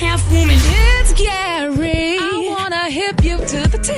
half woman. It's Gary. I wanna hip you to the T.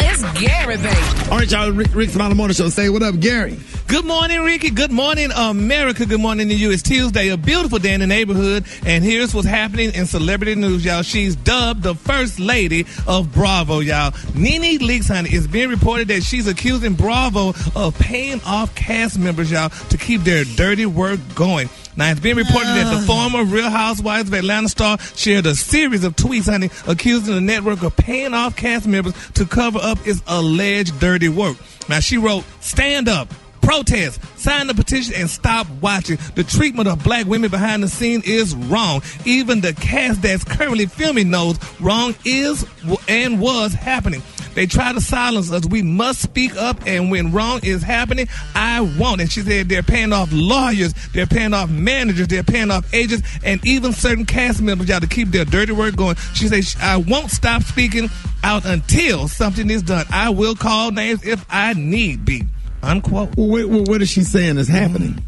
It's Gary, baby. All right, y'all. Rick Smiley Morning Show. Say what up, Gary. Good morning, Ricky. Good morning, America. Good morning to you. It's Tuesday, a beautiful day in the neighborhood. And here's what's happening in celebrity news, y'all. She's dubbed the first lady of Bravo, y'all. Nene Leakes, honey, it's being reported that she's accusing Bravo of paying off cast members, y'all, to keep their dirty work going. Now, it's being reported that the former Real Housewives of Atlanta star shared a series of tweets, honey, accusing the network of paying off cast members to cover up its alleged dirty work. Now, she wrote, "Stand up. Protest, sign the petition, and stop watching. The treatment of black women behind the scene is wrong. Even the cast that's currently filming knows wrong is and was happening. They try to silence us. We must speak up, and when wrong is happening, I won't." And she said they're paying off lawyers, they're paying off managers, they're paying off agents, and even certain cast members, y'all, to keep their dirty work going. She said, "I won't stop speaking out until something is done. I will call names if I need be." Unquote. Well, what is she saying is happening?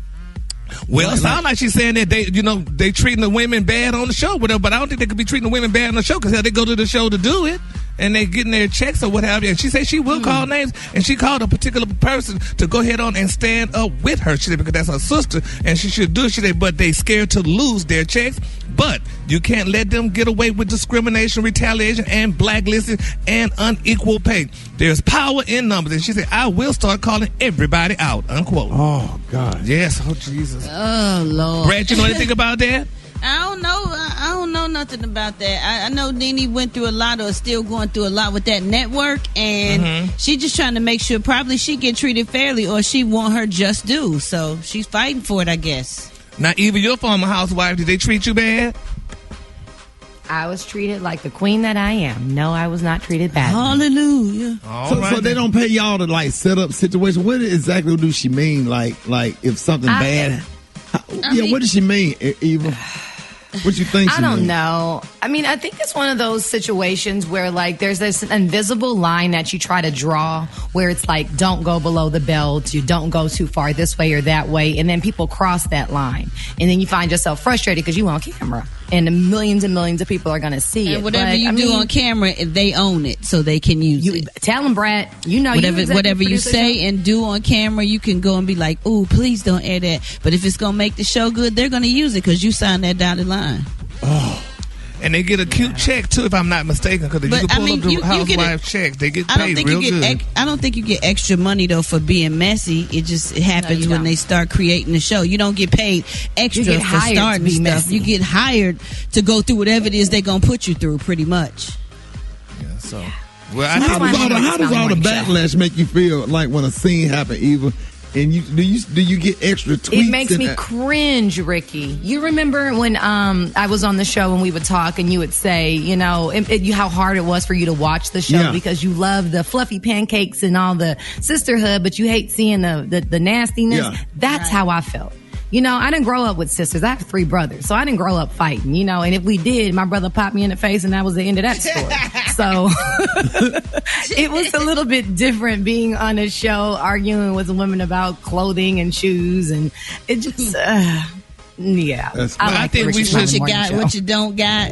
Well, it sounds like she's saying that they treating the women bad on the show, but I don't think they could be treating the women bad on the show because they go to the show to do it, and they getting their checks or what have you. And she said she will call names, and she called a particular person to go ahead on and stand up with her. She said because that's her sister, and she should do it. She said, but they scared to lose their checks. But you can't let them get away with discrimination, retaliation, and blacklisting and unequal pay. There's power in numbers. And she said, I will start calling everybody out, unquote. Oh, God. Yes. Oh, Jesus. Oh, Lord. Brad, you know anything about that? I don't know nothing about that. I know Nene went through a lot or is still going through a lot with that network, and she just trying to make sure probably she get treated fairly or she want her just due. So she's fighting for it, I guess. Now, Eva, your former housewife, did they treat you bad? I was treated like the queen that I am. No, I was not treated badly. Hallelujah. So they don't pay y'all to like set up situations. What exactly do she mean? Like if something bad? What does she mean, Eva? What you think? I don't know. I mean, I think it's one of those situations where like there's this invisible line that you try to draw where it's like, don't go below the belt. You don't go too far this way or that way. And then people cross that line. And then you find yourself frustrated because you on camera. And millions of people are going to see it. And whatever you do on camera, they own it, so they can use it. Tell them, Brad. You know, whatever you say and do on camera, you can go and be like, "Ooh, please don't air that." But if it's going to make the show good, they're going to use it because you signed that dotted line. Oh. And they get a cute check too, if I'm not mistaken, because you can pull up the housewife checks. They get paid real good. I don't think you get extra money though for being messy. It just happens when they start creating the show. You don't get paid extra for starting stuff. Messy. You get hired to go through whatever it is they're gonna put you through, pretty much. Yeah. So, well, how does all the backlash make you feel like when a scene happens, Eva? And do you get extra tweets? It makes me cringe, Ricky. You remember when I was on the show and we would talk and you would say, how hard it was for you to watch the show because you love the fluffy pancakes and all the sisterhood, but you hate seeing the nastiness. Yeah. That's how I felt. I didn't grow up with sisters. I have 3 brothers, so I didn't grow up fighting, and if we did, my brother popped me in the face and that was the end of that story. So it was a little bit different being on a show arguing with women about clothing and shoes, and it just... I think we should. What you got, what you don't got.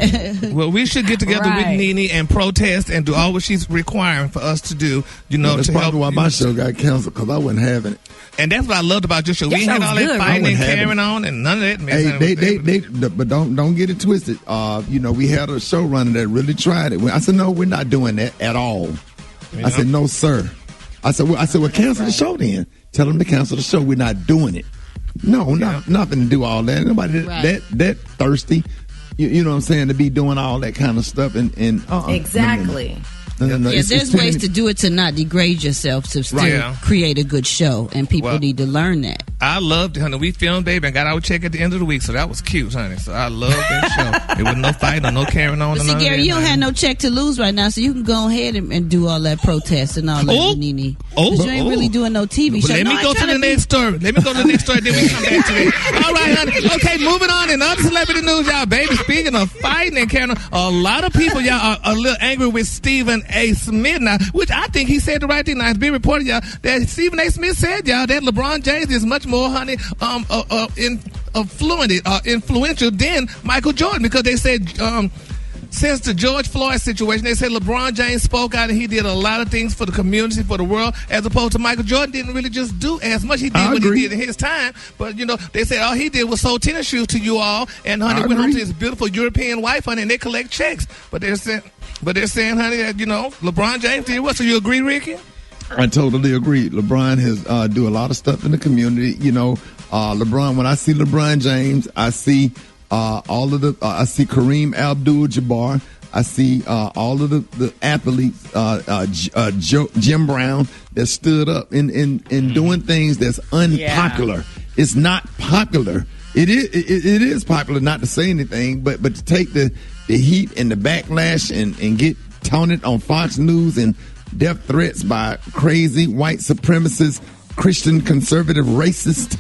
Well, we should get together with Nene and protest and do all what she's requiring for us to do. That's probably why my show got canceled because I wasn't having it. And that's what I loved about your show. We had all that fighting and carrying on, and none of that. But don't get it twisted. We had a showrunner that really tried it. I said, no, we're not doing that at all. I said, no, sir. I said, well, cancel the show then. Tell them to cancel the show. We're not doing it. No, nothing to do all that. Nobody that thirsty. You know what I'm saying, to be doing all that kind of stuff and exactly. No, there's ways to do it to not degrade yourself to still create a good show, and people need to learn that. I loved it, honey. We filmed, baby, and got our check at the end of the week, so that was cute, honey. So I loved that show. There was no fighting or no carrying on. But see, Gary, you don't have no check to lose right now, so you can go ahead and do all that protest and all that, Nene. Because you ain't really doing no TV show. Let me go to the next story. Then we come back to it. All right, honey. Okay, moving on in other celebrity news, y'all, baby. Speaking of fighting and carrying on, a lot of people, y'all, are a little angry with Stephen A. Smith now, which I think he said the right thing. Now, it's been reported, y'all, that Stephen A. Smith said, y'all, that LeBron James is much more, honey, influential than Michael Jordan, because they said since the George Floyd situation, they said LeBron James spoke out and he did a lot of things for the community, for the world, as opposed to Michael Jordan didn't really just do as much. He did what he did in his time, but they said all he did was sold tennis shoes to you all, and honey went home to his beautiful European wife, honey, and they collect checks. But they're saying, honey, that LeBron James did what? So you agree, Ricky? I totally agree. LeBron has do a lot of stuff in the community. LeBron. When I see LeBron James, I see all of the. I see Kareem Abdul-Jabbar. I see all of the athletes. Jim Brown that stood up in doing things that's unpopular. Yeah. It's not popular. It is popular not to say anything, but to take the heat and the backlash and get taunted on Fox News and death threats by crazy white supremacist, Christian conservative racist,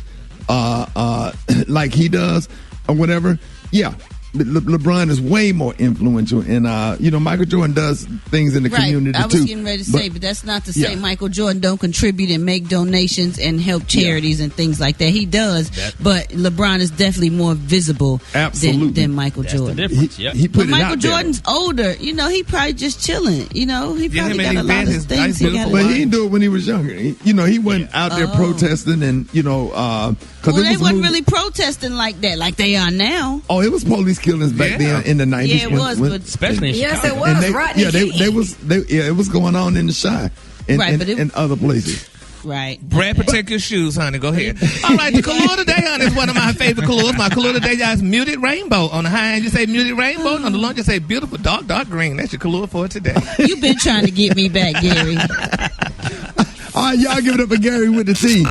like he does or whatever. Yeah. LeBron is way more influential, and Michael Jordan does things in the community too. I was getting ready to say, but that's not to say Michael Jordan don't contribute and make donations and help charities and things like that. He does, but LeBron is definitely more visible than Michael Jordan. The difference. He put it Michael out Jordan's there. older. He probably just chilling. He probably got a lot of things. But he didn't do it when he was younger. He wasn't out there protesting and they wasn't really protesting like that, like they are now. Oh, it was police killings back then in the 90s. Yeah, it was, but especially in Chicago. Yes, it was. It was going on in the Chi and other places. Right. Brad, protect your shoes, honey. Go ahead. All right, the color today, honey, is one of my favorite colors. My color today is muted rainbow. On the high end, you say muted rainbow. And on the low, you say beautiful dark green. That's your color for today. You've been trying to get me back, Gary. All right, y'all give it up for Gary with the T.